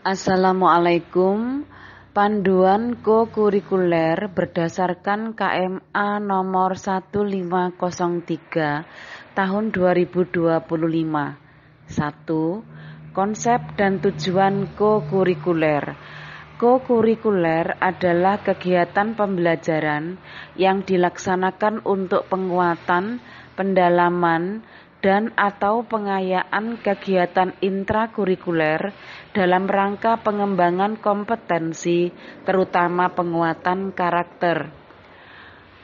Assalamualaikum. Panduan kokurikuler berdasarkan KMA nomor 1503 tahun 2025. 1. Konsep dan tujuan kokurikuler. Kokurikuler adalah kegiatan pembelajaran yang dilaksanakan untuk penguatan, pendalaman, dan atau pengayaan kegiatan intrakurikuler dalam rangka pengembangan kompetensi, terutama penguatan karakter.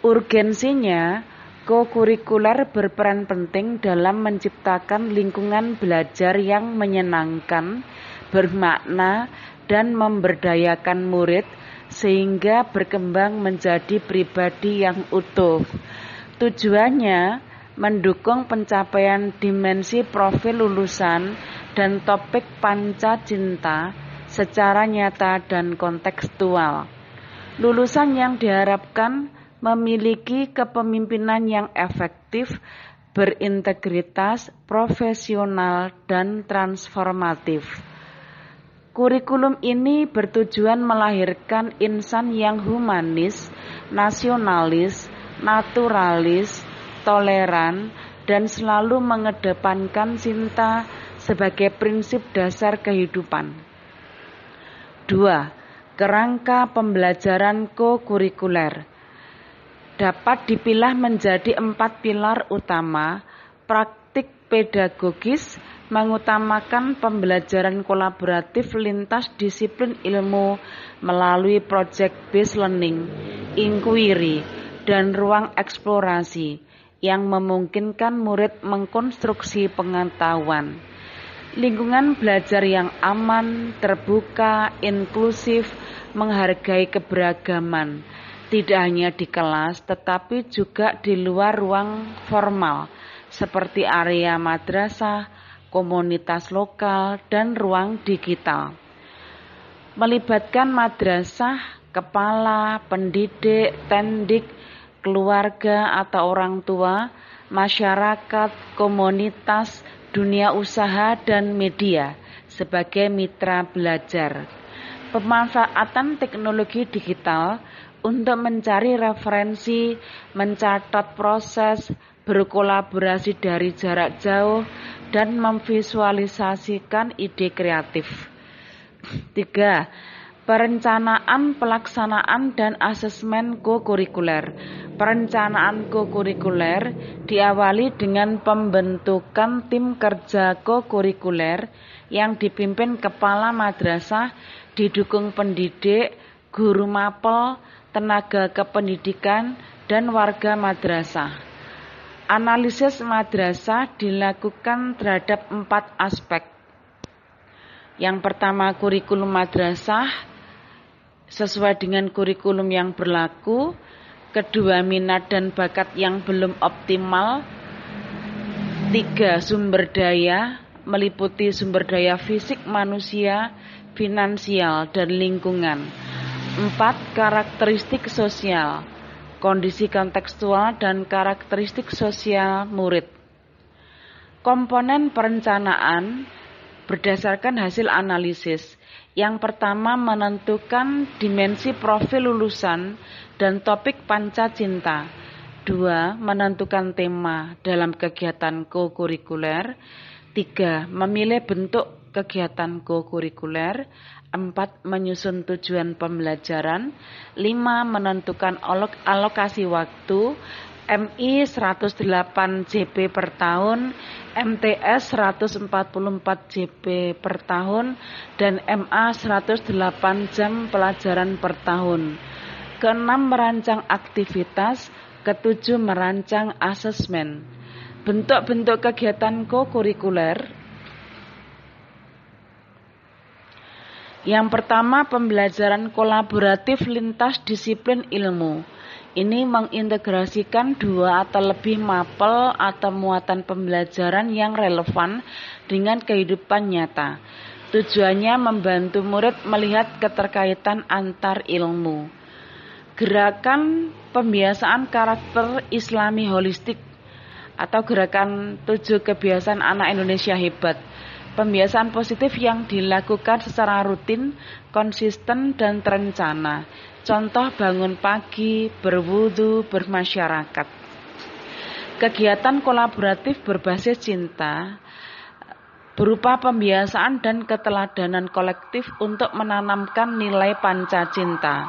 Urgensinya, kokurikuler berperan penting dalam menciptakan lingkungan belajar yang menyenangkan, bermakna, dan memberdayakan murid sehingga berkembang menjadi pribadi yang utuh. Tujuannya mendukung pencapaian dimensi profil lulusan dan topik panca cinta secara nyata dan kontekstual. Lulusan yang diharapkan memiliki kepemimpinan yang efektif, berintegritas, profesional, dan transformatif. Kurikulum ini bertujuan melahirkan insan yang humanis, nasionalis, naturalis, toleran, dan selalu mengedepankan cinta sebagai prinsip dasar kehidupan. 2. Kerangka pembelajaran kokurikuler dapat dipilah menjadi 4 pilar utama. Praktik pedagogis mengutamakan pembelajaran kolaboratif lintas disiplin ilmu melalui project-based learning, inquiry, dan ruang eksplorasi yang memungkinkan murid mengkonstruksi pengetahuan. Lingkungan belajar yang aman, terbuka, inklusif, menghargai keberagaman, tidak hanya di kelas tetapi juga di luar ruang formal, seperti area madrasah, komunitas lokal, dan ruang digital. Melibatkan madrasah, kepala, pendidik, tendik, keluarga atau orang tua, masyarakat, komunitas, dunia usaha, dan media sebagai mitra belajar. Pemanfaatan teknologi digital untuk mencari referensi, mencatat proses, berkolaborasi dari jarak jauh, dan memvisualisasikan ide kreatif. 3. Perencanaan, pelaksanaan, dan asesmen kokurikuler. Perencanaan kokurikuler diawali dengan pembentukan tim kerja kokurikuler yang dipimpin kepala madrasah, didukung pendidik, guru mapel, tenaga kependidikan, dan warga madrasah. Analisis madrasah dilakukan terhadap 4 aspek. Yang pertama, kurikulum madrasah sesuai dengan kurikulum yang berlaku. Kedua, minat dan bakat yang belum optimal. 3. Sumber daya meliputi sumber daya fisik manusia, finansial, dan lingkungan. 4. Karakteristik sosial, kondisi kontekstual, dan karakteristik sosial murid. Komponen perencanaan berdasarkan hasil analisis. Yang pertama, menentukan dimensi profil lulusan dan topik panca cinta. 2. Menentukan tema dalam kegiatan kokurikuler. 3. Memilih bentuk kegiatan kokurikuler. 4. Menyusun tujuan pembelajaran. 5. Menentukan alokasi waktu. MI 108 JP per tahun, MTS 144 JP per tahun, dan MA 108 jam pelajaran per tahun. Keenam, merancang aktivitas. Ketujuh, merancang asesmen. Bentuk-bentuk kegiatan kokurikuler. Yang pertama, pembelajaran kolaboratif lintas disiplin ilmu. Ini mengintegrasikan 2 atau lebih mapel atau muatan pembelajaran yang relevan dengan kehidupan nyata. Tujuannya membantu murid melihat keterkaitan antar ilmu. Gerakan pembiasaan karakter Islami holistik atau gerakan 7 kebiasaan anak Indonesia hebat Pembiasaan positif yang dilakukan secara rutin, konsisten, dan terencana. Contoh bangun pagi, berwudu, bermasyarakat. Kegiatan kolaboratif berbasis cinta berupa pembiasaan dan keteladanan kolektif untuk menanamkan nilai panca cinta.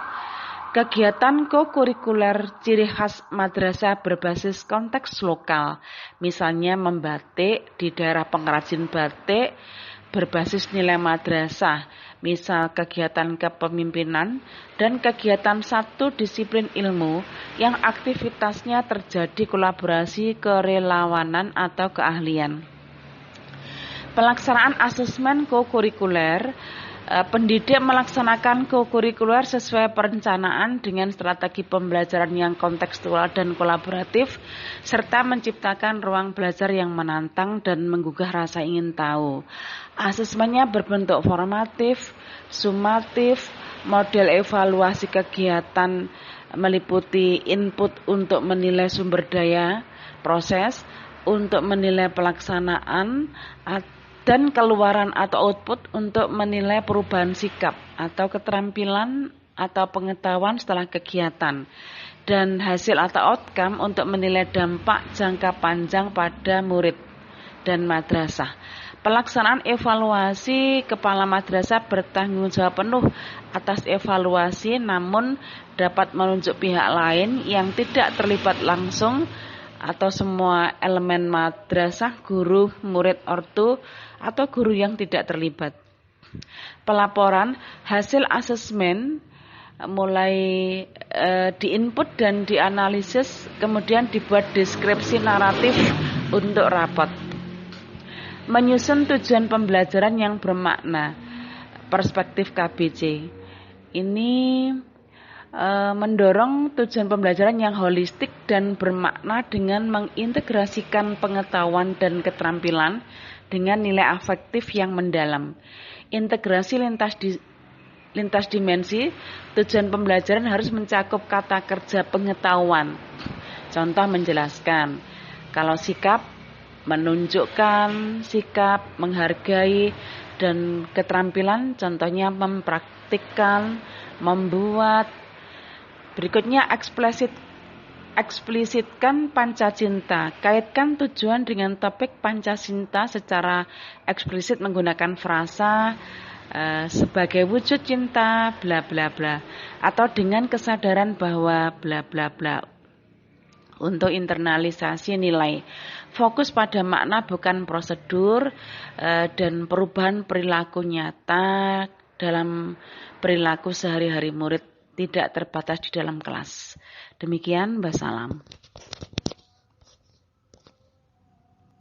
Kegiatan kokurikuler ciri khas madrasah berbasis konteks lokal, misalnya membatik di daerah pengrajin batik berbasis nilai madrasah, misal kegiatan kepemimpinan dan kegiatan satu disiplin ilmu yang aktivitasnya terjadi kolaborasi kerelawanan atau keahlian. Pelaksanaan asesmen kokurikuler, pendidik melaksanakan kokurikuler sesuai perencanaan dengan strategi pembelajaran yang kontekstual dan kolaboratif, serta menciptakan ruang belajar yang menantang dan menggugah rasa ingin tahu. Asesmennya berbentuk formatif, sumatif, model evaluasi kegiatan meliputi input untuk menilai sumber daya, proses, untuk menilai pelaksanaan, dan keluaran atau output untuk menilai perubahan sikap atau keterampilan atau pengetahuan setelah kegiatan, dan hasil atau outcome untuk menilai dampak jangka panjang pada murid dan madrasah. Pelaksanaan evaluasi, kepala madrasah bertanggung jawab penuh atas evaluasi, namun dapat menunjuk pihak lain yang tidak terlibat langsung atau semua elemen madrasah, guru, murid, ortu, atau guru yang tidak terlibat. Pelaporan hasil asesmen mulai diinput dan dianalisis, kemudian dibuat deskripsi naratif untuk rapot. Menyusun tujuan pembelajaran yang bermakna, perspektif KBC. Ini mendorong tujuan pembelajaran yang holistik dan bermakna dengan mengintegrasikan pengetahuan dan keterampilan dengan nilai afektif yang mendalam. Integrasi lintas dimensi, tujuan pembelajaran harus mencakup kata kerja pengetahuan. Contoh menjelaskan, kalau sikap, menunjukkan sikap, menghargai, dan keterampilan, contohnya mempraktikkan, membuat. Berikutnya eksplisitkan panca cinta. Kaitkan tujuan dengan topik panca cinta secara eksplisit menggunakan frasa sebagai wujud cinta bla bla bla atau dengan kesadaran bahwa bla bla bla. Untuk internalisasi nilai, fokus pada makna bukan prosedur, dan perubahan perilaku nyata dalam perilaku sehari-hari murid, tidak terbatas di dalam kelas. Demikian, wassalam.